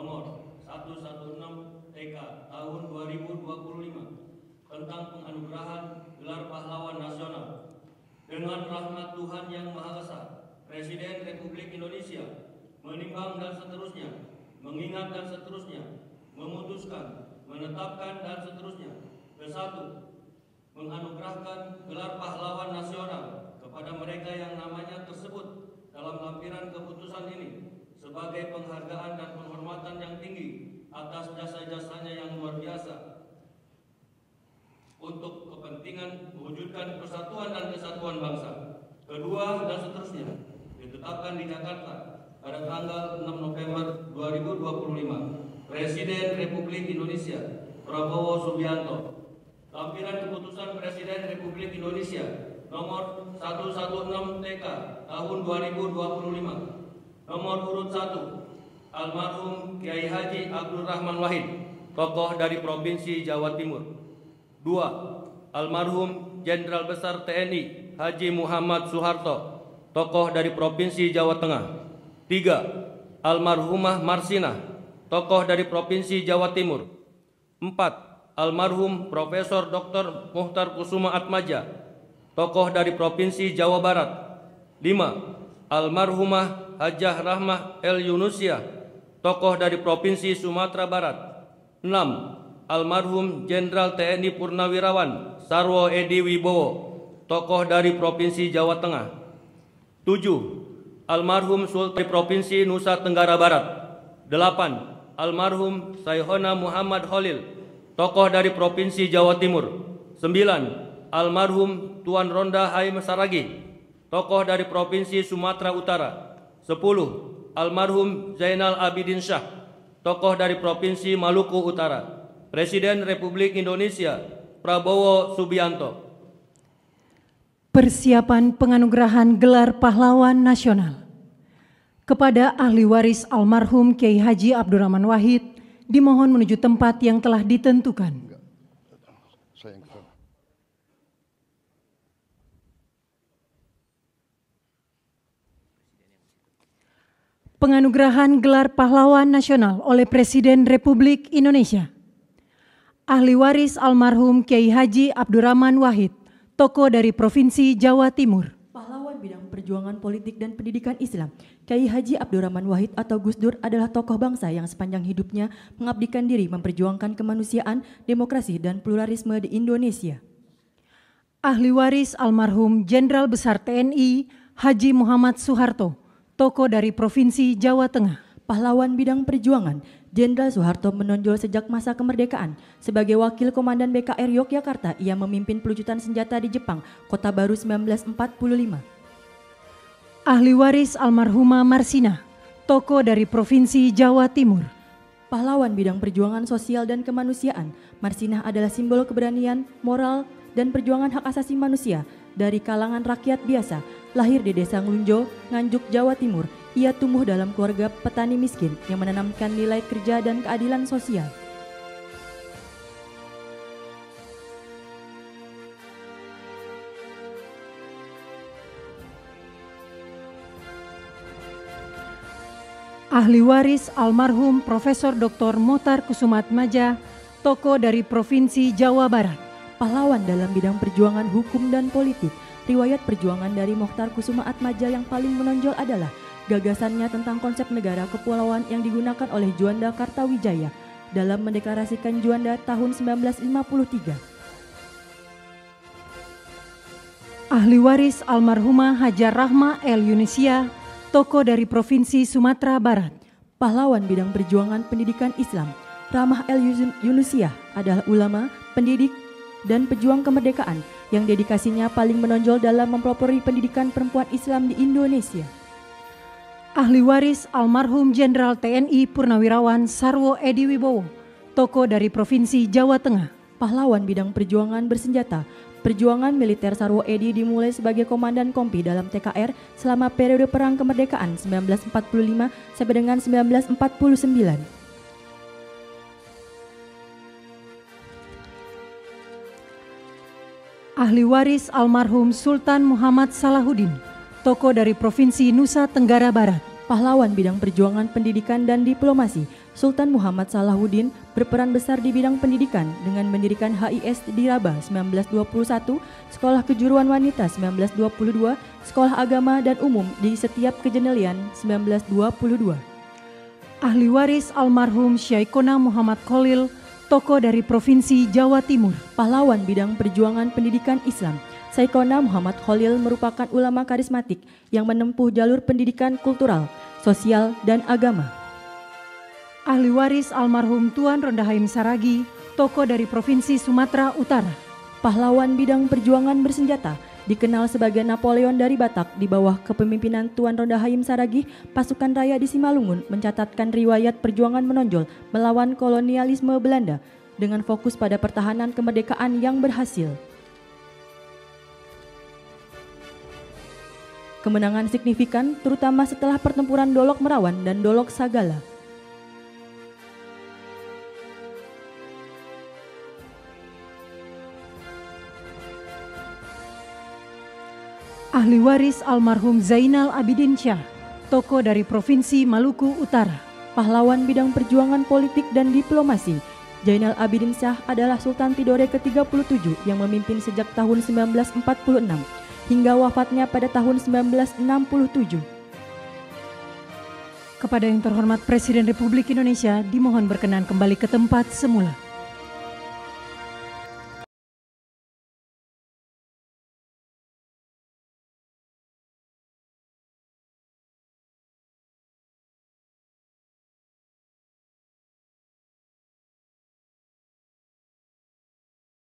nomor 116 TK tahun 2025 tentang penganugerahan gelar pahlawan nasional. Dengan rahmat Tuhan Yang Maha Esa, Presiden Republik Indonesia menimbang dan seterusnya, mengingat dan seterusnya, memutuskan, menetapkan dan seterusnya. Ke-1, menganugerahkan gelar pahlawan nasional kepada mereka yang namanya tersebut dalam lampiran keputusan ini sebagai penghargaan dan penghormatan yang tinggi atas jasa-jasanya yang luar biasa untuk kepentingan mewujudkan persatuan dan kesatuan bangsa. Kedua, dan seterusnya, ditetapkan di Jakarta pada tanggal 6 November 2025, Presiden Republik Indonesia Prabowo Subianto. Lampiran keputusan Presiden Republik Indonesia nomor 116 TK tahun 2025, nomor urut 1, almarhum Kiai Haji Abdurrahman Wahid, tokoh dari Provinsi Jawa Timur. 2. Almarhum Jenderal Besar TNI Haji Muhammad Soeharto, tokoh dari Provinsi Jawa Tengah. 3. Almarhumah Marsinah, tokoh dari Provinsi Jawa Timur. 4. Almarhum Profesor Dr. Muhtar Kusuma Atmaja, tokoh dari Provinsi Jawa Barat. 5. Almarhumah Hajah Rahmah El Yunusia, tokoh dari Provinsi Sumatera Barat. 6. Almarhum Jenderal TNI Purnawirawan Sarwo Edi Wibowo, tokoh dari Provinsi Jawa Tengah. 7. Almarhum Sultan Provinsi Nusa Tenggara Barat. 8. Almarhum Sayhona Muhammad Khalil, tokoh dari Provinsi Jawa Timur. 9. Almarhum Tuan Ronda Haim Saragi, tokoh dari Provinsi Sumatera Utara. 10. Almarhum Zainal Abidin Syah, tokoh dari Provinsi Maluku Utara. Presiden Republik Indonesia Prabowo Subianto. Persiapan penganugerahan gelar pahlawan nasional kepada ahli waris almarhum Kiai Haji Abdurrahman Wahid dimohon menuju tempat yang telah ditentukan. Penganugerahan gelar pahlawan nasional oleh Presiden Republik Indonesia. Ahli waris almarhum Kiai Haji Abdurrahman Wahid, tokoh dari Provinsi Jawa Timur. Pahlawan bidang perjuangan politik dan pendidikan Islam, Kiai Haji Abdurrahman Wahid atau Gus Dur adalah tokoh bangsa yang sepanjang hidupnya mengabdikan diri memperjuangkan kemanusiaan, demokrasi, dan pluralisme di Indonesia. Ahli waris almarhum Jenderal Besar TNI Haji Muhammad Soeharto, tokoh dari Provinsi Jawa Tengah. Pahlawan bidang perjuangan, Jenderal Soeharto menonjol sejak masa kemerdekaan. Sebagai wakil komandan BKR Yogyakarta, ia memimpin pelucutan senjata di Jepang, Kota Baru 1945. Ahli waris almarhumah Marsinah, tokoh dari Provinsi Jawa Timur. Pahlawan bidang perjuangan sosial dan kemanusiaan, Marsinah adalah simbol keberanian, moral, dan perjuangan hak asasi manusia dari kalangan rakyat biasa. Lahir di Desa Nglunjo, Nganjuk, Jawa Timur, ia tumbuh dalam keluarga petani miskin yang menanamkan nilai kerja dan keadilan sosial. Ahli waris almarhum Profesor Dr. Muhtar Kusuma Atmaja, tokoh dari Provinsi Jawa Barat. Pahlawan dalam bidang perjuangan hukum dan politik. Riwayat perjuangan dari Muhtar Kusuma Atmaja yang paling menonjol adalah gagasannya tentang konsep negara kepulauan yang digunakan oleh Juanda Kartawijaya dalam mendeklarasikan Juanda tahun 1953. Ahli waris almarhumah Hajah Rahmah El Yunusia, tokoh dari Provinsi Sumatera Barat. Pahlawan bidang perjuangan pendidikan Islam, Rahmah El Yunusia adalah ulama, pendidik, dan pejuang kemerdekaan yang dedikasinya paling menonjol dalam mempelopori pendidikan perempuan Islam di Indonesia. Ahli waris almarhum Jenderal TNI Purnawirawan Sarwo Edi Wibowo, tokoh dari Provinsi Jawa Tengah. Pahlawan bidang perjuangan bersenjata, perjuangan militer Sarwo Edi dimulai sebagai komandan kompi dalam TKR selama periode Perang Kemerdekaan 1945 sampai dengan 1949. Ahli waris almarhum Sultan Muhammad Salahuddin, tokoh dari Provinsi Nusa Tenggara Barat. Pahlawan bidang perjuangan pendidikan dan diplomasi, Sultan Muhammad Salahuddin berperan besar di bidang pendidikan dengan mendirikan HIS di Rabah 1921, Sekolah Kejuruan Wanita 1922, Sekolah Agama dan Umum di setiap Kejenelian 1922. Ahli waris almarhum Syaikona Muhammad Khalil, tokoh dari Provinsi Jawa Timur. Pahlawan bidang perjuangan pendidikan Islam, Syaikona Muhammad Khalil merupakan ulama karismatik yang menempuh jalur pendidikan kultural, sosial, dan agama. Ahli waris almarhum Tuan Rondahaim Saragi, tokoh dari Provinsi Sumatera Utara. Pahlawan bidang perjuangan bersenjata, dikenal sebagai Napoleon dari Batak di bawah kepemimpinan Tuan Rondahaim Saragi, pasukan raya di Simalungun mencatatkan riwayat perjuangan menonjol melawan kolonialisme Belanda dengan fokus pada pertahanan kemerdekaan yang berhasil. Kemenangan signifikan terutama setelah pertempuran Dolok Merawan dan Dolok Sagala. Ahli waris almarhum Zainal Abidin Syah, tokoh dari Provinsi Maluku Utara. Pahlawan bidang perjuangan politik dan diplomasi, Zainal Abidin Syah adalah Sultan Tidore ke-37 yang memimpin sejak tahun 1946 hingga wafatnya pada tahun 1967. Kepada yang terhormat Presiden Republik Indonesia dimohon berkenan kembali ke tempat semula.